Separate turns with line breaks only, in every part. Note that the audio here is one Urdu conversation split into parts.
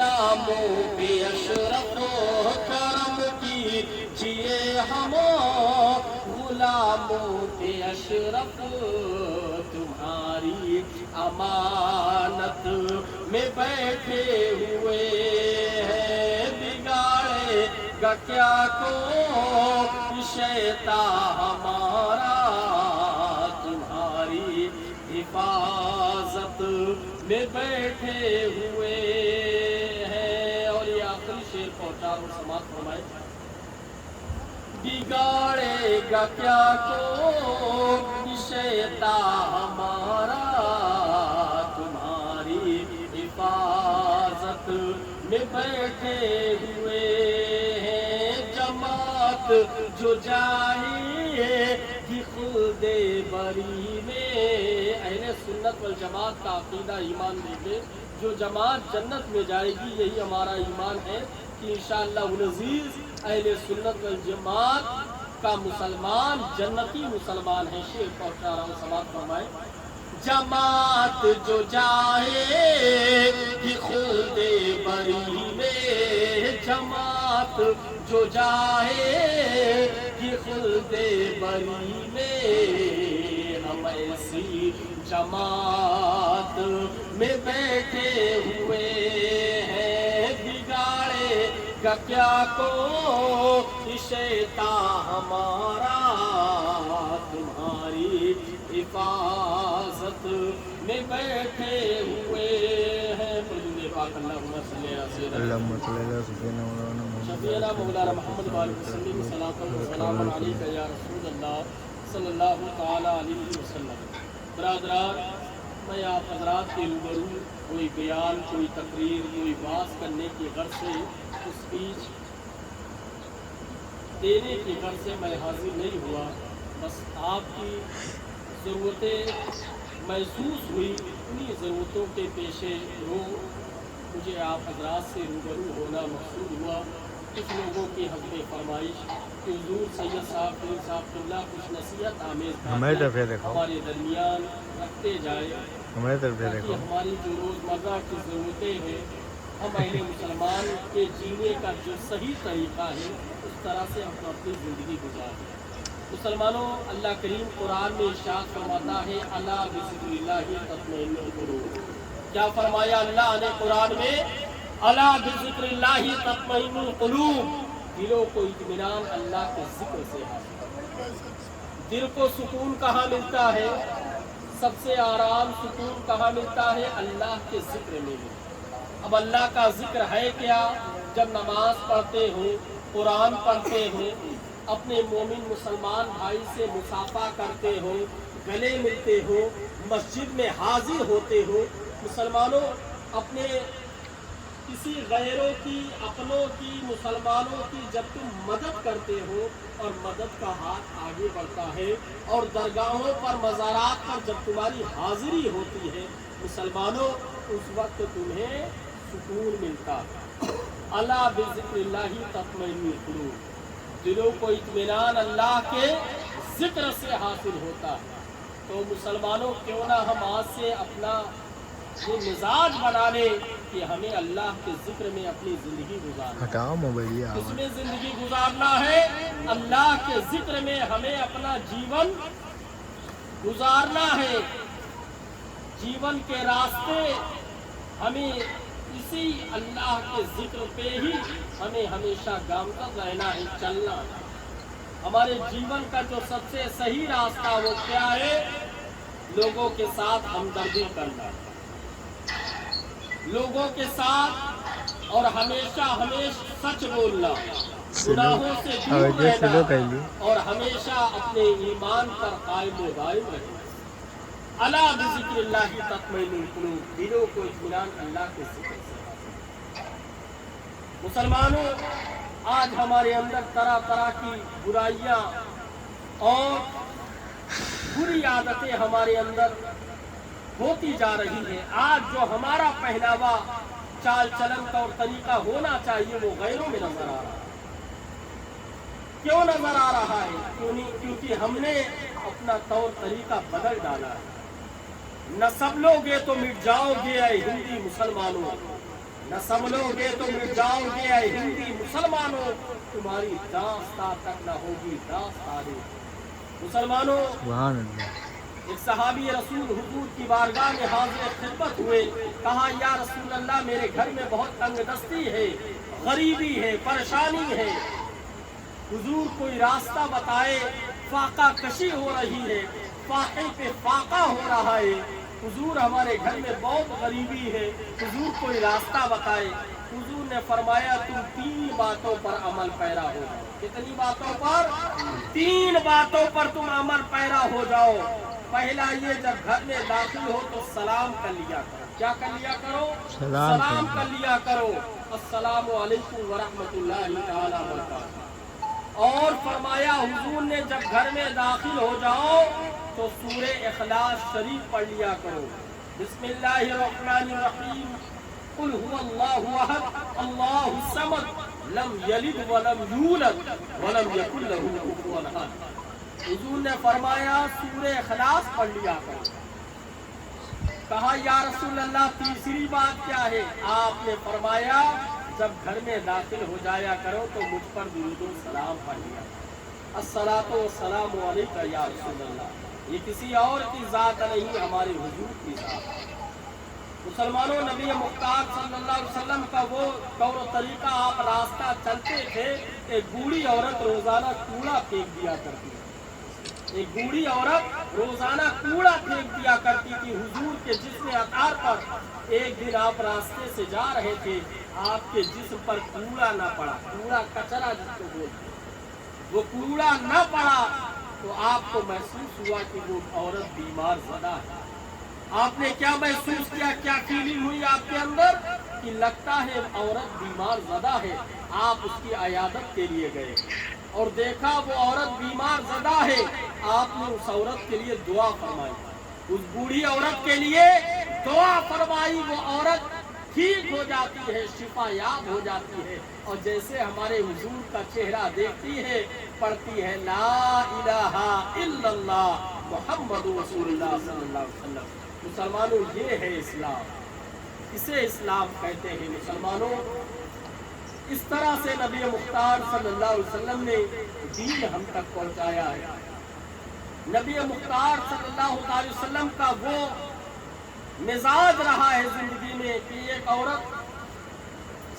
غلاموں پہ اشرف کرم کیجئے ہم غلاموں پہ اشرف تمہاری امانت میں بیٹھے ہوئے ہیں بگاڑے گا کیا کو شیطان ہمارا تمہاری حفاظت میں بیٹھے ہوئے ہیں. اور یہ آخری شعر پہنچا اور سماعت فرمائے. بگاڑے گا کیا کو شیطان ہمارا تمہاری حفاظت میں بیٹھے ہوئے ہیں. جماعت جو جائے گی خلد بری میں اہل سنت والجماعت کا عقیدہ ایمان دیکھے جو جماعت جنت میں جائے گی یہی ہمارا ایمان ہے کہ انشاءاللہ العزیز اہل سنت والجماعت کا مسلمان جنتی مسلمان ہے. شعر پہنچا رہا ہوں سماعت فرمائے. جماعت جو جائے گی خلد بری میں جماعت جو جائے گی خلد بری میں ہم ایسی جماعت میں بیٹھے ہوئے ہیں بگاڑے گا کیا کو شیطان ہمارا تمہاری حفاظت میں بیٹھے ہوئے ہیں. اللہم صلی علی شفیعنا مولانا محمد وسلم صلاۃ و سلام علیک یا رسول اللہ صلی اللہ تعالی علیہ وسلم. برادران، میں آپ حضرات کے روبرو کوئی بیان، کوئی تقریر، کوئی بحث کرنے کی غرض سے، اسپیچ دینے کی غرض سے میں حاضر نہیں ہوا. بس آپ کی ضرورتیں محسوس ہوئی، انہی ضرورتوں کے پیش رو مجھے آپ حضرات سے روبرو ہونا مقصود ہوا. کچھ لوگوں کی حسب فرمائش کہ حضور سید صاحب پیر صاحب قبلہ کچھ نصیحت آمیز ہمارے درمیان رکھتے جائے تاکہ ہماری جو روزمرہ کی ضرورتیں ہیں ہم اہل مسلمان کے جینے کا جو صحیح طریقہ ہے اس طرح سے ہم اپنی زندگی گزاریں. مسلمانوں، اللہ کریم قرآن میں ارشاد فرماتا ہے الا بذکر اللہ تطمئن القلوب. کیا فرمایا اللہ نے قرآن میں؟ الا بذکر اللہ تطمئن القلوب. دلوں کو اطمینان اللہ کے ذکر سے حاصل. دل کو سکون کہاں ملتا ہے؟ سب سے آرام سکون کہاں ملتا ہے؟ اللہ کے ذکر میں ملتا. اب اللہ کا ذکر ہے کیا؟ جب نماز پڑھتے ہو، قرآن پڑھتے ہو، اپنے مومن مسلمان بھائی سے مصافحہ کرتے ہو، گلے ملتے ہو، مسجد میں حاضر ہوتے ہو. مسلمانوں، اپنے کسی غیروں کی، اپنوں کی، مسلمانوں کی جب تم مدد کرتے ہو اور مدد کا ہاتھ آگے بڑھتا ہے اور درگاہوں پر، مزارات پر جب تمہاری حاضری ہوتی ہے مسلمانوں، اس وقت تمہیں سکون ملتا ہے. الا بذکر اللہ تطمئن القلوب. دلوں کو اطمینان اللہ کے ذکر سے حاصل ہوتا ہے. تو مسلمانوں، کیوں نہ ہم آج سے اپنا یہ مزاج بنا لیں کہ ہمیں اللہ کے ذکر میں اپنی زندگی گزارنا ہے. اس میں زندگی گزارنا ہے، اللہ کے ذکر میں ہمیں اپنا جیون گزارنا ہے. جیون کے راستے ہمیں اسی اللہ کے ذکر پہ ہی ہمیں ہمیشہ گامزن رہنا ہے، چلنا ہے. ہمارے جیون کا جو سب سے صحیح راستہ وہ کیا ہے؟ لوگوں کے ساتھ ہمدردی کرنا، لوگوں کے ساتھ اور ہمیشہ سچ بولنا، گناہوں سے دور رہنا اور ہمیشہ اپنے ایمان پر قائم و دائم رہنا. الا بذکر اللہ تطمئن القلوب. دلوں کو اطمینان اللہ کے ذکر سے. مسلمانوں، آج ہمارے اندر طرح طرح کی برائیاں اور بری عادتیں ہمارے اندر ہوتی جا رہی ہیں. آج جو ہمارا پہناوا، چال چلن کا اور طریقہ ہونا چاہیے وہ غیروں میں نظر آ رہا ہے. کیوں نظر آ رہا ہے؟ کیونکہ ہم نے اپنا طور طریقہ بدل ڈالا ہے. نہ سب لوگ یہ تو مٹ جاؤ گے اے ہندی مسلمانوں، نہ سنبھلوگے تو مٹ جاؤ گے اے ہندی مسلمانوں، تمہاری داستان تک نہ ہوگی داستان مسلمانوں۔ ایک صحابی رسول حضور کی بارگاہ میں حاضر خدمت ہوئے، کہا یا رسول اللہ میرے گھر میں بہت تنگ دستی ہے، غریبی ہے، پریشانی ہے، حضور کوئی راستہ بتائے، فاقہ کشی ہو رہی ہے، فاقے پہ فاقہ ہو رہا ہے، حضور ہمارے گھر میں بہت غریبی ہے، حضور کوئی راستہ بتائے۔ حضور نے فرمایا تم 3 باتوں پر عمل پیرا ہو جاؤ۔ کتنی باتوں پر؟ 3 باتوں پر تم عمل پیرا ہو جاؤ۔ پہلا یہ، جب گھر میں داخل ہو تو سلام کر لیا کرو۔ کیا کر لیا کرو؟ سلام کر لیا کرو، السلام علیکم ورحمۃ اللہ تعالی وبرکاتہ۔ اور فرمایا حضور نے جب گھر میں داخل ہو جاؤ تو سورہ اخلاص شریف پڑھ لیا کرو، بسم اللہ الرحمن الرحیم، قل هو اللہ احد اللہ الصمد لم یلد ولم یولد ولم یکن له کفوا احد۔ حضور نے فرمایا سورہ اخلاص پڑھ لیا کرو۔ کہا یا رسول اللہ تیسری بات کیا ہے؟ آپ نے فرمایا جب گھر میں داخل ہو جایا کرو تو مجھ پر درود و سلام پڑھ لیا، الصلاۃ والسلام علیک یا رسول اللہ۔ یہ کسی اور کی ذات نہیں، ہمارے حضور کی ذات۔ مسلمانوں، نبی مختار صلی اللہ علیہ وسلم کا وہ طور و طریقہ، آپ راستہ چلتے تھے، ایک بوڑھی عورت روزانہ کوڑا پھینک دیا کرتی تھی، ایک بوڑھی عورت روزانہ کوڑا پھینک دیا کرتی تھی حضور کے جسم اطہار پر۔ ایک دن آپ راستے سے جا رہے تھے، آپ کے جسم پر کوڑا نہ پڑا، کوڑا کچرا جس کو بولتے، وہ کوڑا نہ پڑا تو آپ کو محسوس ہوا کہ وہ عورت بیمار زدہ ہے۔ آپ نے کیا محسوس کیا، کیا فیلنگ ہوئی آپ کے اندر کہ لگتا ہے عورت بیمار زدہ ہے؟ آپ اس کی عیادت کے لیے گئے اور دیکھا وہ عورت بیمار زدہ ہے۔ آپ نے اس عورت کے لیے دعا فرمائی، اس بوڑھی عورت کے لیے دعا فرمائی، وہ عورت ٹھیک ہو جاتی ہے، شفا یاب ہو جاتی ہے، اور جیسے ہمارے حضور کا چہرہ دیکھتی ہے، پڑھتی ہے لا الہ الا اللہ محمد رسول اللہ صلی اللہ علیہ وسلم۔ مسلمانوں، یہ ہے اسلام، اسے اسلام کہتے ہیں۔ مسلمانوں، اس طرح سے نبی مختار صلی اللہ علیہ وسلم نے دین ہم تک پہنچایا ہے۔ نبی مختار صلی اللہ علیہ وسلم کا وہ مزاج رہا ہے زندگی میں کہ ایک عورت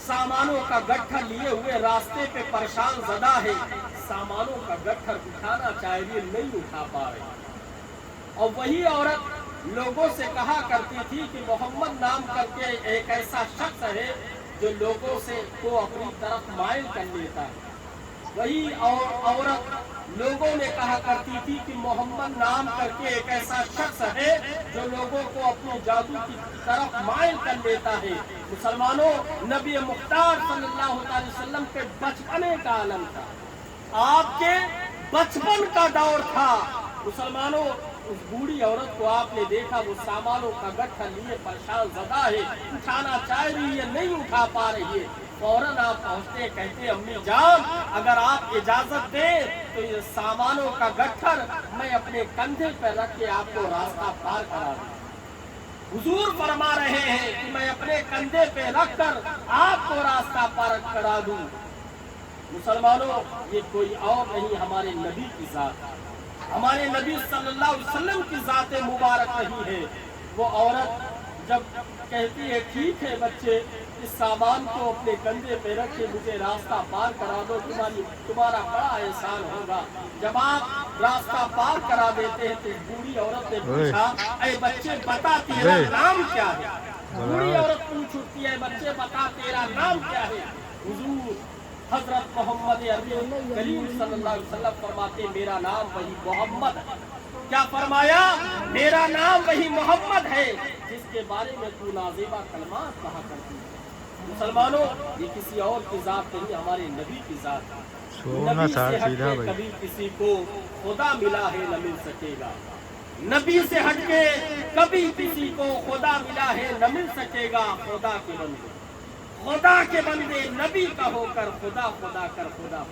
سامانوں کا گٹھر لیے ہوئے راستے پہ پریشان زدہ ہے، سامانوں کا گٹھر اٹھانا چاہ رہی نہیں اٹھا پا رہی، اور وہی عورت لوگوں سے کہا کرتی تھی کہ محمد نام کر کے ایک ایسا شخص ہے جو لوگوں سے کو اپنی طرف مائل کر لیتا ہے۔ وہی عورت لوگوں میں کہا کرتی تھی کہ محمد نام کر کے ایک ایسا شخص ہے جو لوگوں کو اپنے جادو کی طرف مائل کر لیتا ہے۔ مسلمانوں، نبی مختار صلی اللہ علیہ وسلم کے بچپنے کا عالم تھا، آپ کے بچپن کا دور تھا۔ مسلمانوں، اس بوڑھی عورت کو آپ نے دیکھا، وہ سامانوں کا گٹھر لیے پریشان زدہ ہے، اٹھانا چاہ رہی ہے، نہیں اٹھا پا رہی ہے۔ فوراً آپ پہنچتے کہتے امی جان اگر آپ اجازت دیں تو یہ سامانوں کا گٹھر میں اپنے کندھے پہ رکھ کے آپ کو راستہ پار کرا دوں۔ حضور فرما رہے ہیں کہ میں اپنے کندھے پہ رکھ کر آپ کو راستہ پار کرا دوں۔ مسلمانوں، یہ کوئی اور نہیں، ہمارے نبی کی ذات، ہمارے نبی صلی اللہ علیہ وسلم کی ذات مبارک نہیں ہے۔ وہ عورت جب کہتی ہے ٹھیک ہے بچے، اس سامان کو اپنے کندھے پہ رکھ کے مجھے راستہ پار کرا دو، تمہارا بڑا احسان ہوگا۔ جب آپ راستہ پار کرا دیتے ہیں تو بوڑھی عورت نے پوچھا اے بچے بتا تیرا نام کیا ہے؟ بوڑھی عورت پوچھ اٹھتی ہے بچے بتا تیرا نام کیا ہے؟ حضور حضرت محمد عربی کریم صلی اللہ علیہ وسلم فرماتے میرا نام وہی محمد ہے۔ کیا فرمایا؟ میرا نام وہی محمد ہے جس کے بارے میں تو نازیبہ کلمات کہا کرتی ہے۔ مسلمانوں، یہ کسی اور کی ذات نہیں، ہمارے نبی کی ذات ہے۔ نبی سے ہٹ کے کبھی کسی کو خدا ملا ہے نہ مل سکے گا، نبی سے ہٹ کے کبھی کسی کو خدا ملا ہے نہ مل سکے گا۔ خدا کے بندے، خدا کے بندے، نبی کا ہو کر خدا خدا کر، خدا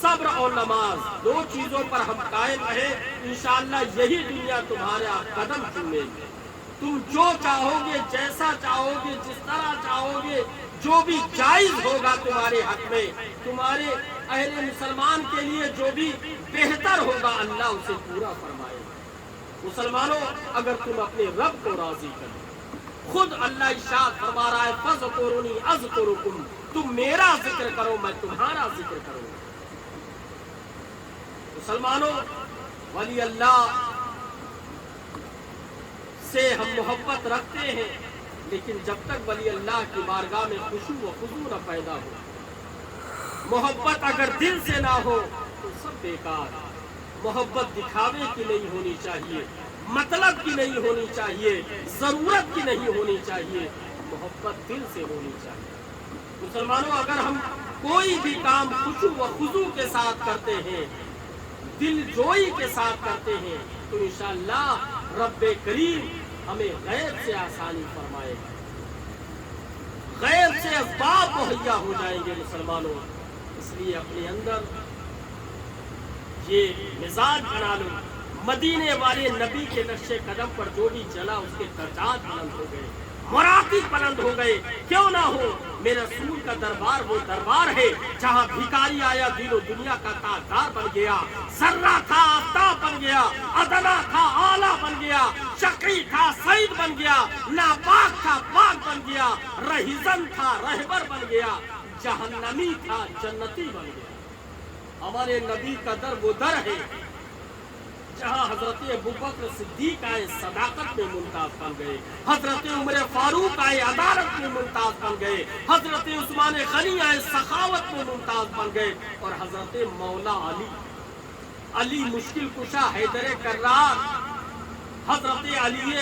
صبر اور نماز، دو چیزوں پر ہم قائم رہے، انشاءاللہ یہی دنیا تمہارا قدم چومے گی۔ تم جو چاہو گے، جیسا چاہو گے، جس طرح چاہو گے، جو بھی جائز ہوگا تمہارے حق میں، تمہارے اہل مسلمان کے لیے جو بھی بہتر ہوگا، اللہ اسے پورا فرمائے گا۔ مسلمانوں، اگر تم اپنے رب کو راضی کرو، خود اللہ ارشاد فرما رہا ہے فَاذْكُرُونِی أَذْكُرُکُم، تم میرا ذکر کرو میں تمہارا ذکر کروں گا۔ مسلمانوں، ولی اللہ سے ہم محبت رکھتے ہیں، لیکن جب تک ولی اللہ کی بارگاہ میں خشوع و خضوع نہ پیدا ہو، محبت اگر دل سے نہ ہو تو سب بیکار ہے۔ محبت دکھاوے کی نہیں ہونی چاہیے، مطلب کی نہیں ہونی چاہیے، ضرورت کی نہیں ہونی چاہیے، محبت دل سے ہونی چاہیے۔ مسلمانوں، اگر ہم کوئی بھی کام خشوع و خضوع کے ساتھ کرتے ہیں، دل جوئی کے ساتھ کرتے ہیں، تو انشاءاللہ رب کریم ہمیں غیب سے آسانی فرمائے گا، غیب سے اسباب مہیا ہو جائیں گے۔ مسلمانوں، اس لیے اپنے اندر یہ مزاج بنا لو، مدینے والے نبی کے نقش قدم پر جو بھی چلا اس کے درجات بلند ہو گئے، مراتب بلند ہو گئے۔ کیوں نہ ہو، میرے رسول کا دربار وہ دربار ہے جہاں بھکاری آیا دین و دنیا کا تاجدار بن گیا، ذرہ تھا آفتاب بن گیا، ادنا تھا آلہ بن گیا، شقی تھا سعید بن گیا، ناپاک تھا پاک بن گیا، رہزن تھا رہبر بن گیا، جہنمی تھا جنتی بن گیا۔ ہمارے نبی کا در وہ در ہے جہاں حضرت ابوبکر صدیق آئے صداقت میں ممتاز بن گئے، حضرت عمر فاروق آئے عدالت میں ممتاز بن گئے، حضرت عثمان غنی آئے سخاوت میں ممتاز بن گئے، اور حضرت مولا علی مشکل کشا حیدر کرار، حضرت علی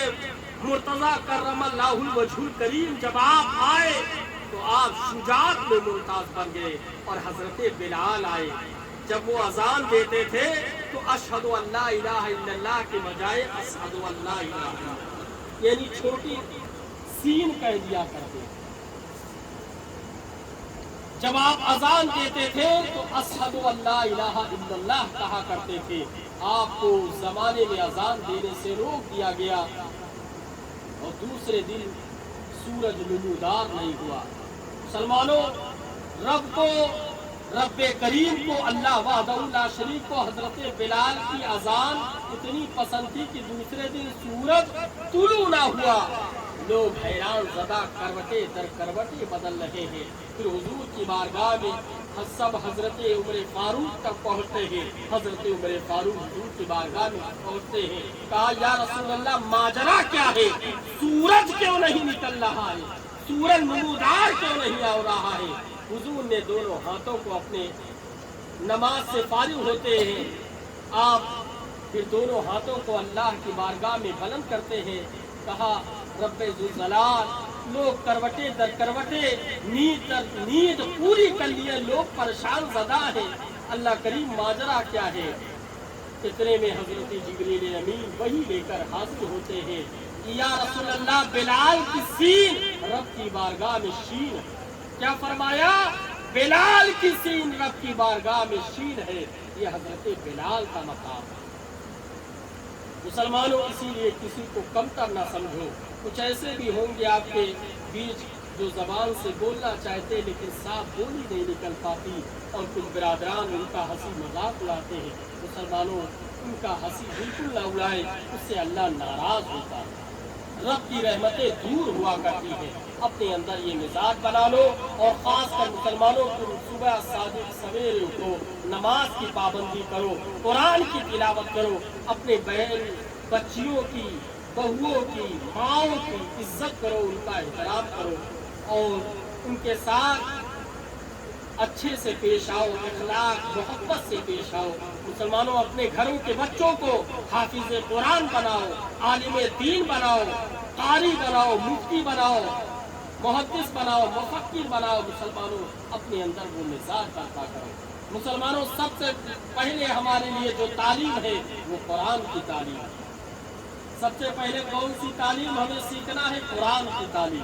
مرتضی کرم اللہ وجہ الکریم جب آپ آئے تو آپ شجاعت میں ممتاز بن گئے، اور حضرت بلال آئے جب وہ اذان دیتے تھے تو اشہد ان لا الہ الا اللہ کے بجائے اشہد ان لا الہ الا اللہ، یعنی چھوٹی سین کہہ دیا کرتے تھے۔ جب آپ اذان دیتے تھے تو اشہد ان لا الہ الا اللہ کہا کرتے تھے۔ آپ کو زمانے میں اذان دینے سے روک دیا گیا، اور دوسرے دن سورج نمودار نہیں ہوا۔ مسلمانوں، رب کریم کو، اللہ وحدہ لا شریک کو حضرت بلال کی اذان اتنی پسند تھی کہ دوسرے دن سورج طلوع نہ ہوا۔ لوگ حیران زدہ کروٹیں در کروٹیں بدل رہے ہیں، پھر حضور کی بارگاہ میں سب حضرت عمر فاروق تک پہنچتے ہیں۔ حضرت عمر فاروق حضور کی بارگاہ میں پہنچتے ہیں، کہا یا رسول اللہ ماجرا کیا ہے، سورج کیوں نہیں نکل رہا ہے، سورج نمودار کیوں نہیں ہو رہا ہے؟ حضور نے دونوں ہاتھوں کو اپنے نماز سے فارغ ہوتے ہیں، آپ پھر دونوں ہاتھوں کو اللہ کی بارگاہ میں بلند کرتے ہیں، کہا رب ذوالجلال، لوگ کروٹیں در کروٹیں نیند در نیند پوری کر لیے، لوگ پریشان زدہ ہیں، اللہ کریم ماجرا کیا ہے؟ اتنے میں حضرت جبریل امین وہی لے کر حاضر ہوتے ہیں، یا رسول اللہ بلال کی سین رب کی بارگاہ میں شین۔ کیا فرمایا؟ بلال کی سین رب کی بارگاہ میں شین ہے، یہ حضرت بلال کا مقام ہے۔ مسلمانوں، اسی لیے کسی کو کمتر نہ سمجھو۔ کچھ ایسے بھی ہوں گے آپ کے بیچ جو زبان سے بولنا چاہتے لیکن صاف بولی نہیں نکل پاتی، اور کچھ برادران ان کا ہنسی مذاق اڑاتے ہیں۔ مسلمانوں، ان کا ہنسی بالکل نہ اڑائے، اس سے اللہ ناراض ہوتا ہے، رب کی رحمتیں دور ہوا کرتی ہیں۔ اپنے اندر یہ مزاج بنا لو، اور خاص کر مسلمانوں کو صبح صادق سویرے اٹھو، نماز کی پابندی کرو، قرآن کی تلاوت کرو، اپنے بہن بچیوں کی، بہوؤں کی، ماؤں کی عزت کرو، ان کا احترام کرو، اور ان کے ساتھ اچھے سے پیش آؤ، اخلاق محبت سے پیش آؤ۔ مسلمانوں، اپنے گھروں کے بچوں کو حافظ قرآن بناؤ، عالم دین بناؤ، قاری بناؤ، مفتی بناؤ، محدث بناؤ، مفکر بناؤ۔ مسلمانوں، اپنے اندر وہ مزاج برپا کرو۔ مسلمانوں، سب سے پہلے ہمارے لیے جو تعلیم ہے وہ قرآن کی تعلیم ہے۔ سب سے پہلے کون سی تعلیم ہمیں سیکھنا ہے؟ قرآن کی تعلیم۔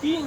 3